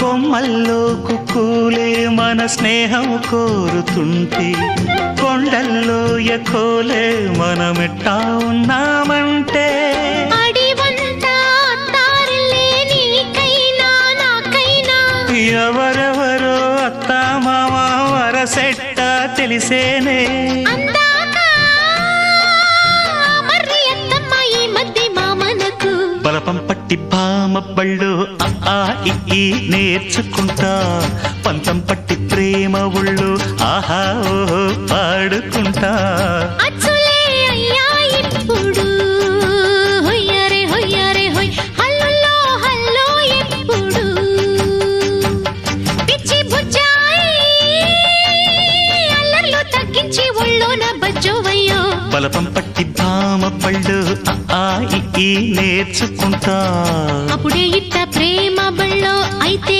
కొమ్మల్లో కుక్కూలే మన స్నేహం కోరుతుంటే కొండల్లో ఎకోలే మనమిట్టా ఉన్నామంటే ఎవరెవరో అత్తా మామ వరసెట్ట తెలిసేనే బలపం పట్టి బామ బళ్ళు ఆ ఈ నేర్చుకుంటా పంతం పట్టి ప్రేమ ఒళ్ళు ఆహా ఓహో పాడుకుంటా బలపం పట్టి భామ పళ్ళు ఆ ఈ నేర్చుకుంటా అప్పుడే ఇట్ట ప్రేమ బళ్ళో అయితే